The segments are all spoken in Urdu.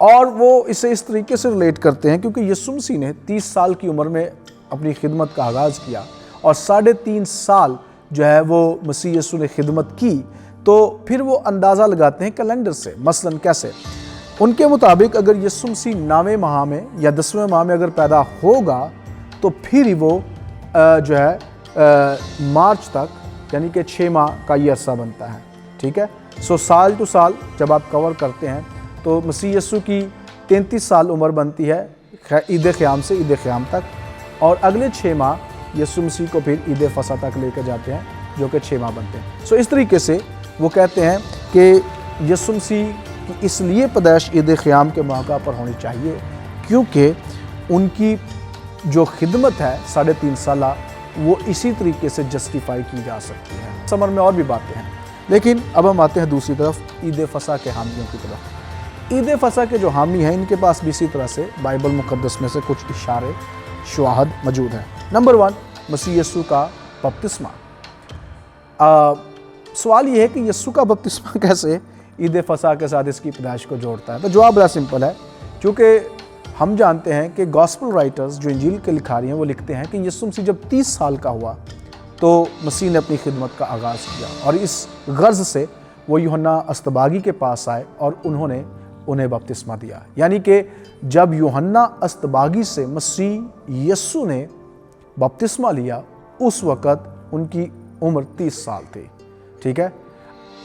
اور وہ اسے اس طریقے سے ریلیٹ کرتے ہیں کیونکہ یسوع مسیح نے 30 سال کی عمر میں اپنی خدمت کا آغاز کیا اور 3.5 سال جو ہے وہ مسیح یسوع نے خدمت کی، تو پھر وہ اندازہ لگاتے ہیں کیلنڈر سے۔ مثلاً کیسے؟ ان کے مطابق اگر یسوع مسیح 9ویں ماہ میں یا 10ویں ماہ میں اگر پیدا ہوگا تو پھر ہی وہ جو ہے مارچ تک یعنی کہ 6 ماہ کا یہ عرصہ بنتا ہے، ٹھیک ہے۔ سال ٹو سال جب آپ کور کرتے ہیں تو مسیح یسوع کی 33 سال عمر بنتی ہے عید قیام سے عید قیام تک، اور اگلے 6 ماہ یسوع مسیح کو پھر عید فصح تک لے کے جاتے ہیں جو کہ 6 ماہ بنتے ہیں۔ اس طریقے سے وہ کہتے ہیں کہ یسوع مسیح کی اس لیے پیدائش عید قیام کے موقع پر ہونی چاہیے کیونکہ ان کی جو خدمت ہے 3.5 سالہ وہ اسی طریقے سے جسٹیفائی کی جا سکتی ہے۔ سمر میں اور بھی باتیں ہیں، لیکن اب ہم آتے ہیں دوسری طرف عید فصح کے حامیوں کی طرف۔ عید فصح کے جو حامی ہیں ان کے پاس بھی اسی طرح سے بائبل مقدس میں سے کچھ اشارے شواہد موجود ہیں۔ نمبر 1، مسیح یسوع کا بپتسمہ۔ سوال یہ ہے کہ یسوع کا بپتسمہ کیسے عید فصح کے ساتھ اس کی پیدائش کو جوڑتا ہے؟ تو جواب بڑا سمپل ہے، کیونکہ ہم جانتے ہیں کہ گاسپل رائٹرز جو انجیل کے لکھاری ہیں وہ لکھتے ہیں کہ یسوع مسیح جب 30 سال کا ہوا تو مسیح نے اپنی خدمت کا آغاز کیا، اور اس غرض سے وہ یوحنا اصطباغی کے پاس آئے اور انہیں بپتسمہ دیا۔ یعنی کہ جب یوحنا اصطباغی سے مسیح یسوع نے بپتسمہ لیا اس وقت ان کی عمر 30 سال تھی، ٹھیک ہے۔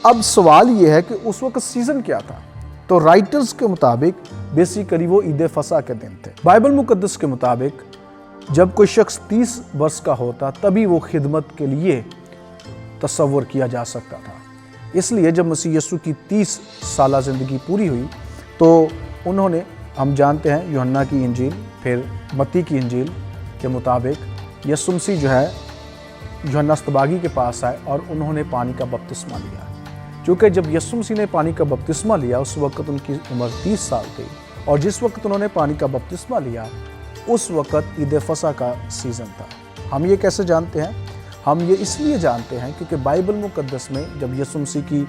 اب سوال یہ ہے کہ اس وقت سیزن کیا تھا؟ تو رائٹرز کے مطابق بیسیکلی وہ عید فصح کے دن تھے۔ بائبل مقدس کے مطابق جب کوئی شخص 30 برس کا ہوتا تبھی وہ خدمت کے لیے تصور کیا جا سکتا تھا۔ اس لیے جب مسیح یسوع کی 30 سالہ زندگی پوری ہوئی تو انہوں نے، ہم جانتے ہیں یوحنا کی انجیل پھر متی کی انجیل کے مطابق یسوع مسیح جو ہے یوحنا اصطباغی کے پاس آئے اور انہوں نے پانی کا بپتسمہ لیا۔ چونکہ جب یسوع مسیح نے پانی کا بپتسمہ لیا اس وقت ان کی عمر 30 سال تھی، اور جس وقت انہوں نے پانی کا بپتسمہ لیا اس وقت عید فصح کا سیزن تھا۔ ہم یہ کیسے جانتے ہیں؟ ہم یہ اس لیے جانتے ہیں کیونکہ بائبل مقدس میں جب یسوع مسیح کی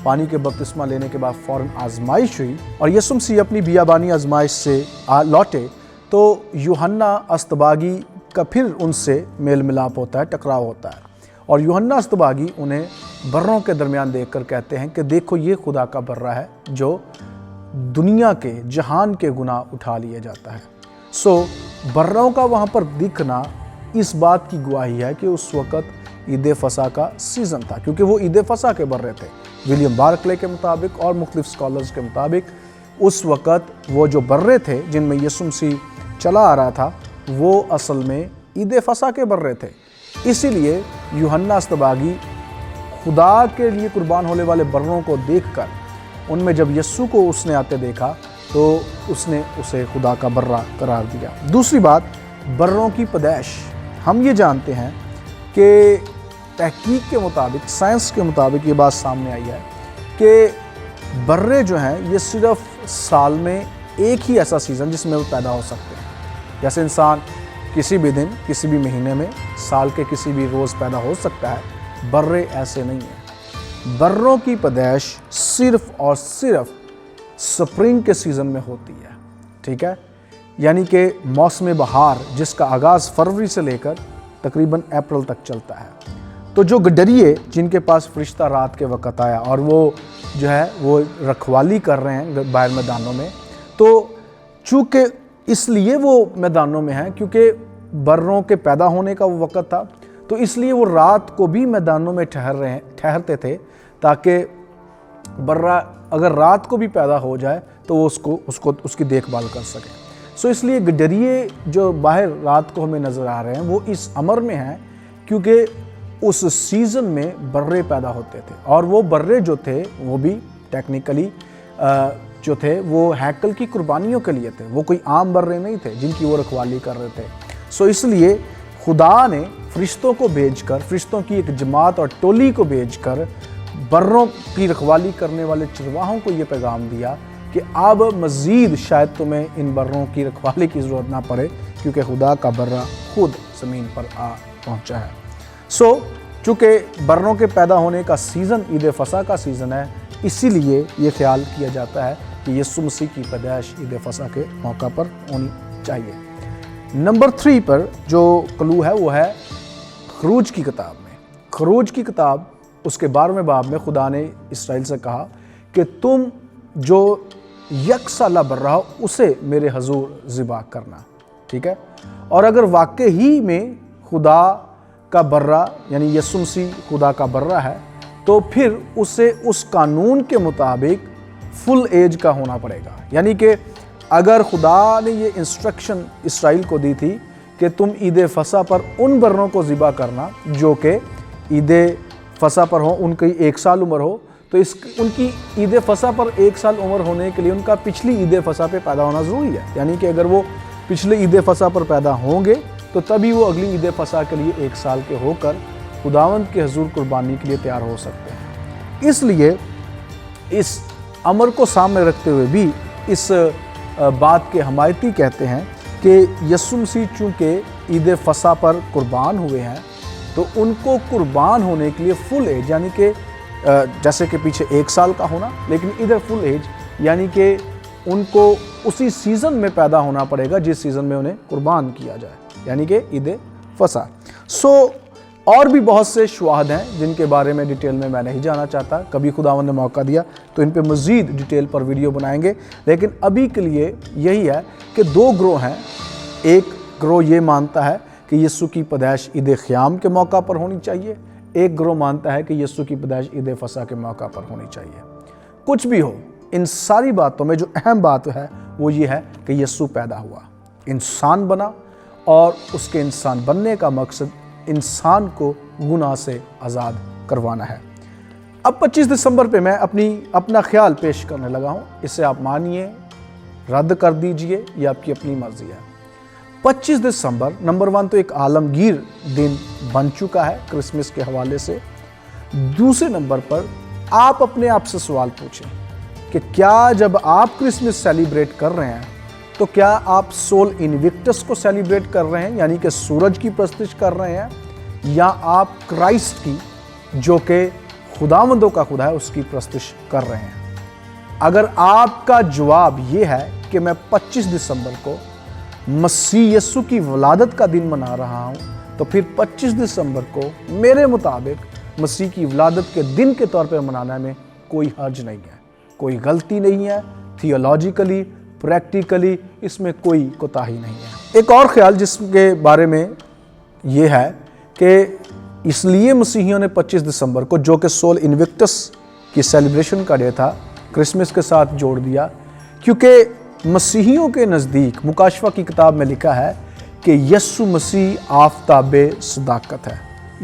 پانی کے بپتسمہ لینے کے بعد فوراً آزمائش ہوئی اور یسوع مسیح اپنی بیابانی آزمائش سے لوٹے تو یوحنا اصطباغی کا پھر ان سے میل ملاپ ہوتا ہے، ٹکراؤ ہوتا ہے، اور یوحنا اصطباغی انہیں بروں کے درمیان دیکھ کر کہتے ہیں کہ دیکھو یہ خدا کا برہ ہے جو دنیا کے جہان کے گناہ اٹھا لیے جاتا ہے۔ بروں کا وہاں پر دکھنا اس بات کی گواہی ہے کہ اس وقت عید فصح کا سیزن تھا، کیونکہ وہ عید فصح کے برے تھے۔ ولیم بارکلے کے مطابق اور مختلف سکالرز کے مطابق اس وقت وہ جو برے تھے جن میں یسوع مسیح چلا آ رہا تھا وہ اصل میں عید فصح کے برے تھے۔ اسی لیے یوحنا اصطباغی خدا کے لیے قربان ہونے والے بروں کو دیکھ کر ان میں جب یسوع کو اس نے آتے دیکھا تو اس نے اسے خدا کا برہ قرار دیا۔ دوسری بات، بروں کی پیدائش۔ ہم یہ جانتے ہیں کہ تحقیق کے مطابق، سائنس کے مطابق یہ بات سامنے آئی ہے کہ برے جو ہیں یہ صرف سال میں ایک ہی ایسا سیزن جس میں وہ پیدا ہو سکتے ہیں۔ جیسے انسان کسی بھی دن، کسی بھی مہینے میں، سال کے کسی بھی روز پیدا ہو سکتا ہے، برے ایسے نہیں ہیں۔ بروں کی پیدائش صرف اور صرف سپرنگ کے سیزن میں ہوتی ہے، ٹھیک ہے، یعنی کہ موسم بہار جس کا آغاز فروری سے لے کر تقریباً اپریل تک چلتا ہے۔ تو جو گڈریے جن کے پاس فرشتہ رات کے وقت آیا اور وہ جو ہے وہ رکھوالی کر رہے ہیں باہر میدانوں میں، تو چونکہ اس لیے وہ میدانوں میں ہیں کیونکہ بروں کے پیدا ہونے کا وہ وقت تھا، تو اس لیے وہ رات کو بھی میدانوں میں ٹھہرتے تھے تاکہ برہ اگر رات کو بھی پیدا ہو جائے تو وہ اس کی دیکھ بھال کر سکیں۔ اس لیے گڈریے جو باہر رات کو ہمیں نظر آ رہے ہیں وہ اس امر میں ہیں کیونکہ اس سیزن میں برے پیدا ہوتے تھے، اور وہ برے جو تھے وہ بھی ٹیکنیکلی جو تھے وہ ہیکل کی قربانیوں کے لیے تھے، وہ کوئی عام برے نہیں تھے جن کی وہ رکھوالی کر رہے تھے۔ اس لیے خدا نے فرشتوں کو بھیج کر، فرشتوں کی ایک جماعت اور ٹولی کو بھیج کر بروں کی رکھوالی کرنے والے چرواہوں کو یہ پیغام دیا کہ اب مزید شاید تمہیں ان بروں کی رکھوالی کی ضرورت نہ پڑے کیونکہ خدا کا برہ خود زمین پر آ پہنچا ہے۔ چونکہ بروں کے پیدا ہونے کا سیزن عید فصح کا سیزن ہے، اسی لیے یہ خیال کیا جاتا ہے کہ یسوع مسیح کی پیدائش عید فصح کے موقع پر ہونی چاہیے۔ نمبر 3 پر جو کلو ہے وہ ہے خروج کی کتاب میں۔ خروج کی کتاب اس کے 12ویں باب میں خدا نے اسرائیل سے کہا کہ تم جو یک سالہ برہ ہو اسے میرے حضور ذبح کرنا، ٹھیک ہے۔ اور اگر واقع ہی میں خدا کا برہ یعنی یسوع مسیح خدا کا برہ ہے تو پھر اسے اس قانون کے مطابق فل ایج کا ہونا پڑے گا۔ یعنی کہ اگر خدا نے یہ انسٹرکشن اسرائیل کو دی تھی کہ تم عید فصح پر ان بروں کو ذبح کرنا جو کہ عید فصح پر ہوں، ان کی 1 سال عمر ہو، تو ان کی عید فصح پر 1 سال عمر ہونے کے لیے ان کا پچھلی عید فصح پہ پیدا ہونا ضروری ہے۔ یعنی کہ اگر وہ پچھلے عید فصح پر پیدا ہوں گے تو تبھی وہ اگلی عید فصح کے لیے 1 سال کے ہو کر خداوند کے حضور قربانی کے لیے تیار ہو سکتے ہیں۔ اس لیے اس امر کو سامنے رکھتے ہوئے بھی اس بات کے حمایتی کہتے ہیں کہ یسوع مسیح چونکہ عید فصح پر قربان ہوئے ہیں تو ان کو قربان ہونے کے لیے فل ایج یعنی کہ جیسے کہ پیچھے 1 سال کا ہونا، لیکن ادھر فل ایج یعنی کہ ان کو اسی سیزن میں پیدا ہونا پڑے گا جس سیزن میں انہیں قربان کیا جائے، یعنی کہ عید فصح۔ اور بھی بہت سے شواہد ہیں جن کے بارے میں ڈیٹیل میں نہیں جانا چاہتا، کبھی خداوند نے موقع دیا تو ان پہ مزید ڈیٹیل پر ویڈیو بنائیں گے، لیکن ابھی کے لیے یہی ہے کہ 2 گروہ ہیں۔ ایک گروہ یہ مانتا ہے کہ یسوع کی پیدائش عید خیام کے موقع پر ہونی چاہیے، ایک گروہ مانتا ہے کہ یسوع کی پیدائش عید فصح کے موقع پر ہونی چاہیے۔ کچھ بھی ہو، ان ساری باتوں میں جو اہم بات ہے وہ یہ ہے کہ یسوع پیدا ہوا، انسان بنا، اور اس کے انسان بننے کا مقصد انسان کو گناہ سے آزاد کروانا ہے۔ اب 25 دسمبر پہ میں اپنا خیال پیش کرنے لگا ہوں، اسے آپ مانیے، رد کر دیجئے، یہ آپ کی اپنی مرضی ہے۔ 25 دسمبر نمبر 1 تو ایک عالمگیر دن بن چکا ہے کرسمس کے حوالے سے۔ دوسرے نمبر پر آپ اپنے آپ سے سوال پوچھیں کہ کیا جب آپ کرسمس سیلیبریٹ کر رہے ہیں تو کیا آپ سول انوکٹس کو سیلیبریٹ کر رہے ہیں یعنی کہ سورج کی پرستش کر رہے ہیں، یا آپ کرائسٹ کی جو کہ خداوندوں کا خدا ہے اس کی پرستش کر رہے ہیں؟ اگر آپ کا جواب یہ ہے کہ میں 25 دسمبر کو مسیح یسوع کی ولادت کا دن منا رہا ہوں، تو پھر 25 دسمبر کو میرے مطابق مسیح کی ولادت کے دن کے طور پر منانے میں کوئی حرج نہیں ہے، کوئی غلطی نہیں ہے، تھیولوجیکلی پریکٹیکلی اس میں کوئی کوتاہی نہیں ہے۔ ایک اور خیال جس کے بارے میں یہ ہے کہ اس لیے مسیحیوں نے 25 دسمبر کو جو کہ سول انوکٹس کی سیلیبریشن کا ڈے تھا کرسمس کے ساتھ جوڑ دیا، کیونکہ مسیحیوں کے نزدیک مکاشفہ کی کتاب میں لکھا ہے کہ یسوع مسیح آفتاب صداقت ہے،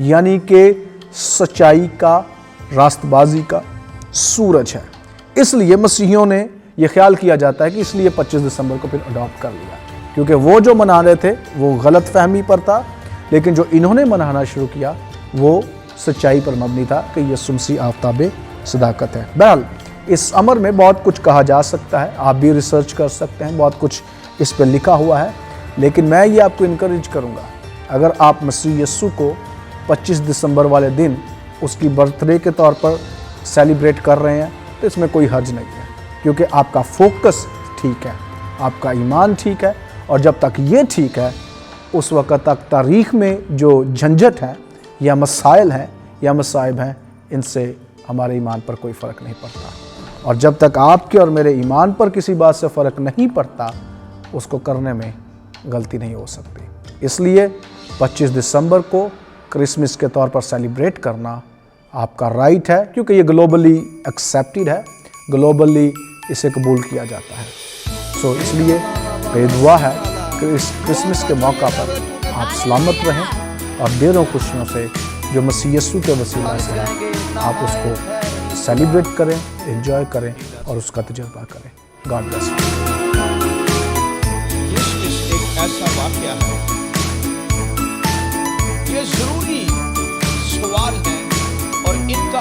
یعنی کہ سچائی کا، راست بازی کا سورج ہے۔ اس لیے مسیحیوں نے یہ خیال کیا جاتا ہے کہ اس لیے 25 دسمبر کو پھر اڈاپٹ کر لیا، کیونکہ وہ جو منا رہے تھے وہ غلط فہمی پر تھا، لیکن جو انہوں نے منانا شروع کیا وہ سچائی پر مبنی تھا کہ یسوع مسیح آفتاب صداقت ہے۔ بہرحال اس امر میں بہت کچھ کہا جا سکتا ہے، آپ بھی ریسرچ کر سکتے ہیں، بہت کچھ اس پہ لکھا ہوا ہے، لیکن میں یہ آپ کو انکریج کروں گا اگر آپ مسیح یسوع کو 25 دسمبر والے دن اس کی برتھ ڈے کے طور پر سیلیبریٹ کر رہے ہیں تو اس میں کوئی حرج نہیں ہے، کیونکہ آپ کا فوکس ٹھیک ہے، آپ کا ایمان ٹھیک ہے، اور جب تک یہ ٹھیک ہے اس وقت تک تاریخ میں جو جھنجھٹ ہے یا مسائل ہیں یا مصائب ہیں ان سے ہمارے ایمان پر کوئی فرق نہیں پڑتا، اور جب تک آپ کے اور میرے ایمان پر کسی بات سے فرق نہیں پڑتا اس کو کرنے میں غلطی نہیں ہو سکتی۔ اس لیے 25 دسمبر کو کرسمس کے طور پر سیلیبریٹ کرنا آپ کا رائٹ ہے، کیونکہ یہ گلوبلی ایکسیپٹیڈ ہے، گلوبلی اسے قبول کیا جاتا ہے۔ اس لیے میری دعا ہے کہ اس کرسمس کے موقع پر آپ سلامت رہیں اور ڈھیروں خوشیوں سے جو مسیح یسوع کے وسیلہ سے ہے آپ اس کو سیلیبریٹ کریں، انجوائے کریں اور اس کا تجربہ کریں۔ God bless you. کرسمس ایک ایسا واقعہ ہے، یہ ضروری سوال ہے اور ان کا